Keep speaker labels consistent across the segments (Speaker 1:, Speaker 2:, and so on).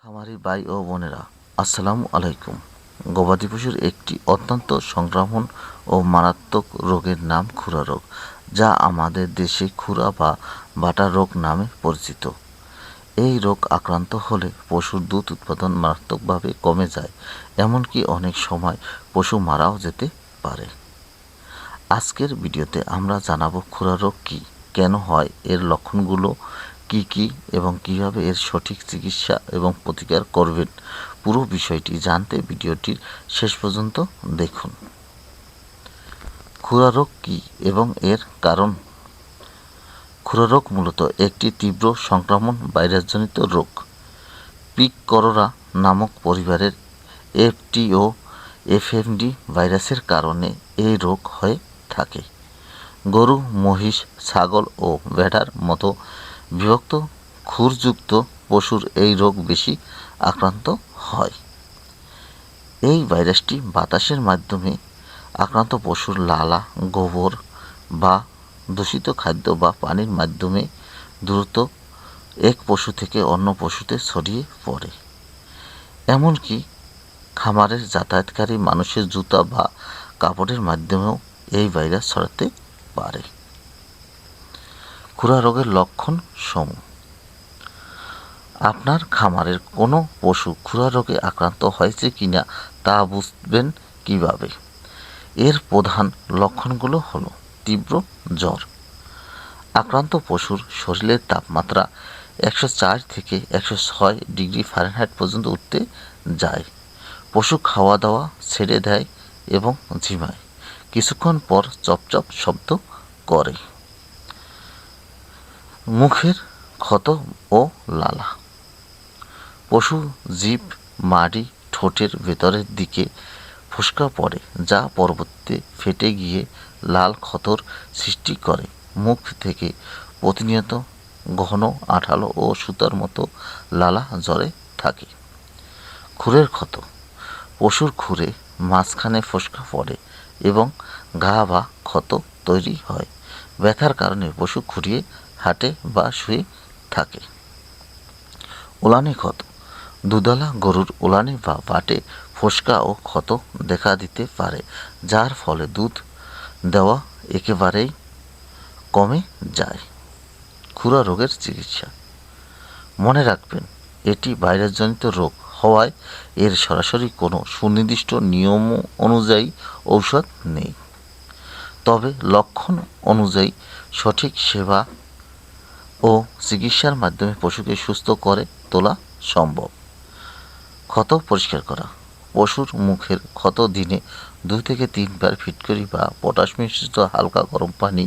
Speaker 1: খামারি ভাই ও বোনেরা, আসসালামু আলাইকুম। গবাদি পশুর একটি অত্যন্ত সংক্রমণ ও মারাত্মক রোগের নাম খুরা রোগ, যা আমাদের দেশে খুরা বা বাটা রোগ নামে পরিচিত। এই রোগ আক্রান্ত হলে পশুর দুধ উৎপাদন মারাত্মকভাবে কমে যায়, এমনকি অনেক সময় পশু মারাও যেতে পারে। আজকের ভিডিওতে আমরা জানাবো খুরা রোগ কী, কেন হয়, এর লক্ষণগুলো কি কি এবং কিভাবে এর সঠিক চিকিৎসা এবং প্রতিকার করবেন। পুরো বিষয়টি জানতে ভিডিওটির শেষ পর্যন্ত দেখুন। খুরা রোগ কী এবং এর কারণ। খুরা রোগ মূলত একটি তীব্র সংক্রমণ ভাইরাসজনিত রোগ। পিক করোরা নামক পরিবারের এফটিও এফএমডি ভাইরাসের কারণে এই রোগ হয়ে থাকে। গরু, মহিষ, ছাগল ও ভেড়ার মতো বিভক্ত খুরযুক্ত পশুর এই রোগ বেশি আক্রান্ত হয়। এই ভাইরাসটি বাতাসের মাধ্যমে আক্রান্ত পশুর লালা, গোবর বা দূষিত খাদ্য বা পানির মাধ্যমে দ্রুত এক পশু থেকে অন্য পশুতে ছড়িয়ে পড়ে। এমনকি খামারের যাতায়াতকারী মানুষের জুতা বা কাপড়ের মাধ্যমেও এই ভাইরাস ছড়াতে পারে। খুরা রোগের লক্ষণ সমূহ। আপনার খামারের কোনো পশু খুরা রোগে আক্রান্ত হয়েছে কিনা তা বুঝবেন কিভাবে। এর প্রধান লক্ষণগুলো হলো তীব্র জ্বর। আক্রান্ত পশুর শরীরের তাপমাত্রা 104 থেকে 106 ডিগ্রি ফারেনহাইট পর্যন্ত উঠতে যায়। পশু খাওয়া দাওয়া ছেড়ে দেয় এবং ঝিমায়। কিছুক্ষণ পর চপচপ শব্দ করে। মুখের ক্ষত ও লালা। পশু জিভ, মাড়ি, ঠোঁটের ভেতরের দিকে ফোস্কা পড়ে, যা পরবর্তীতে ফেটে গিয়ে লাল ক্ষতর সৃষ্টি করে। মুখ থেকে প্রতিনিয়ত ঘন, আঠালো ও সুতার মতো লালা ঝরে থাকে। খুরের ক্ষত। পশুর খুরে মাঝখানে ফোস্কা পড়ে এবং ঘা বা ক্ষত তৈরি হয়। ব্যথার কারণে পশু খুঁড়িয়ে হাঁটে বা শুয়ে থাকে। উলানি ক্ষত। দুধালা গরুর উলানি বা বাটে ফোস্কা ও ক্ষত দেখা দিতে পারে, যার ফলে দুধ দেওয়া একেবারেই কমে যায়। খুরা রোগের চিকিৎসা। মনে রাখবেন, এটি ভাইরাসজনিত রোগ হওয়ায় এর সরাসরি কোনো সুনির্দিষ্ট নিয়ম অনুযায়ী ঔষধ নেই, তবে লক্ষণ অনুযায়ী সঠিক সেবা ও চিকিৎসার মাধ্যমে পশুকে সুস্থ করে তোলা সম্ভব। ক্ষত পরিষ্কার করা। পশুর মুখের ক্ষত দিনে 2 থেকে 3 বার ফিটকিরি বা পটাশ মিশ্রিত হালকা গরম পানি,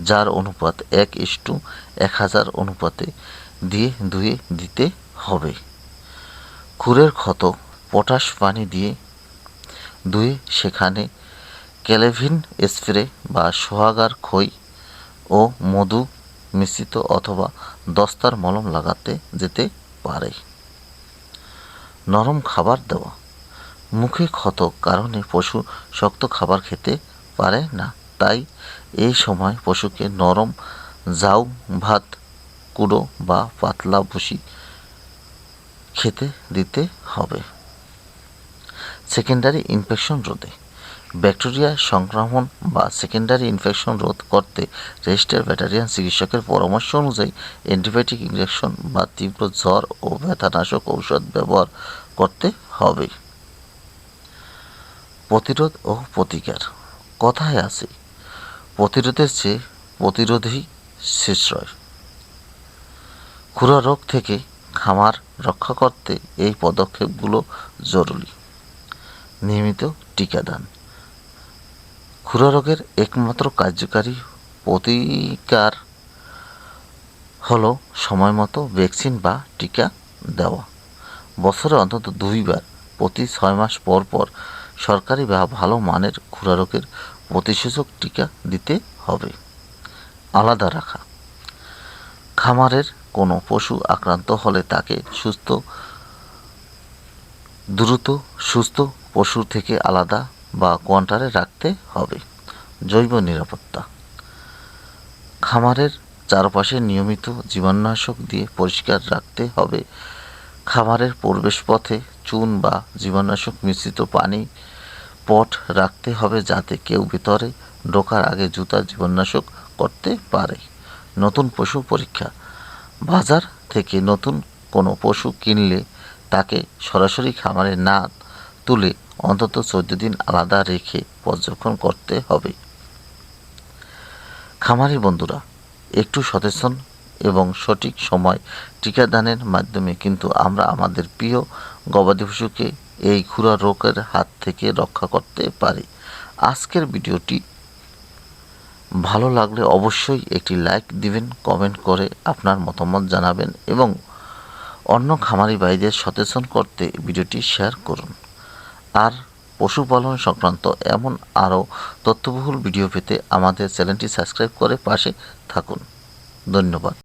Speaker 1: যার অনুপাত 1:1000 অনুপাতে দিয়ে ধুয়ে দিতে হবে। খুরের ক্ষত পটাশ পানি দিয়ে ধুয়ে সেখানে ক্যালেভিন স্প্রে বা সোহাগার খই ও মধু মিশ্রিত অথবা দস্তার মলম লাগাতে যেতে পারে। নরম খাবার দেওয়া। মুখে ক্ষত কারণে পশু শক্ত খাবার খেতে পারে না, তাই এই সময় পশুকে নরম জাউ ভাত, কুড়ো বা পাতলা ভুসি খেতে দিতে হবে। সেকেন্ডারি ইনফেকশন রোধে। ব্যাকটেরিয়া সংক্রমণ বা সেকেন্ডারি ইনফেকশন রোধ করতে রেজিস্টার্ড ভেটেরিনারি চিকিৎসকের পরামর্শ অনুযায়ী অ্যান্টিবায়োটিক ইনজেকশন বা তীব্র জ্বর ও ব্যথানাশক ঔষধ ব্যবহার করতে হবে। প্রতিরোধ ও প্রতিকার। কথায় আছে, প্রতিরোধের চেয়ে প্রতিরোধই শ্রেয়। খুরা রোগ থেকে খামার রক্ষা করতে এই পদক্ষেপগুলো জরুরি। নিয়মিত টিকাদান। খুরা রোগের একমাত্র কার্যকারী প্রতিকার হলো সময়মতো ভ্যাকসিন বা টিকা দেওয়া। বছরে অন্তত 2 বার প্রতি 6 মাস পর পর সরকারি বা ভালো মানের খুরা রোগের প্রতিষেধক টিকা দিতে হবে। আলাদা রাখা। খামারের কোনো পশু আক্রান্ত হলে তাকে দ্রুত সুস্থ পশু থেকে আলাদা বা কোয়ারেন্টাইনে রাখতে হবে। জৈব নিরাপত্তা। খামারের চারপাশে নিয়মিত জীবাণুনাশক দিয়ে পরিষ্কার রাখতে হবে। খামারের প্রবেশপথে চুন বা জীবাণুনাশক মিশ্রিত পানি পট রাখতে হবে যাতে কেউ ভিতরে ঢোকার আগে জুতা জীবাণুনাশক করতে পারে। নতুন পশু পরীক্ষা। বাজার থেকে নতুন কোনো পশু কিনলে তাকে সরাসরি খামারে না তুলে অন্তত 14 দিন আলাদা রেখে পর্যবেক্ষণ করতে হবে। খামারি বন্ধুরা, একটু সচেতন এবং সঠিক সময় টিকাদানের মাধ্যমে কিন্তু আমরা আমাদের প্রিয় গবাদি পশুকে এই খুরা রোগের হাত থেকে রক্ষা করতে পারি। আজকের ভিডিওটি ভালো লাগলে অবশ্যই একটি লাইক দিবেন, কমেন্ট করে আপনার মতামত জানাবেন এবং অন্য খামারি ভাইদের সচেতন করতে ভিডিওটি শেয়ার করুন। আর পশুপালন সংক্রান্ত এমন আরও তথ্যবহুল ভিডিও পেতে আমাদের চ্যানেলটি সাবস্ক্রাইব করে পাশে থাকুন। ধন্যবাদ।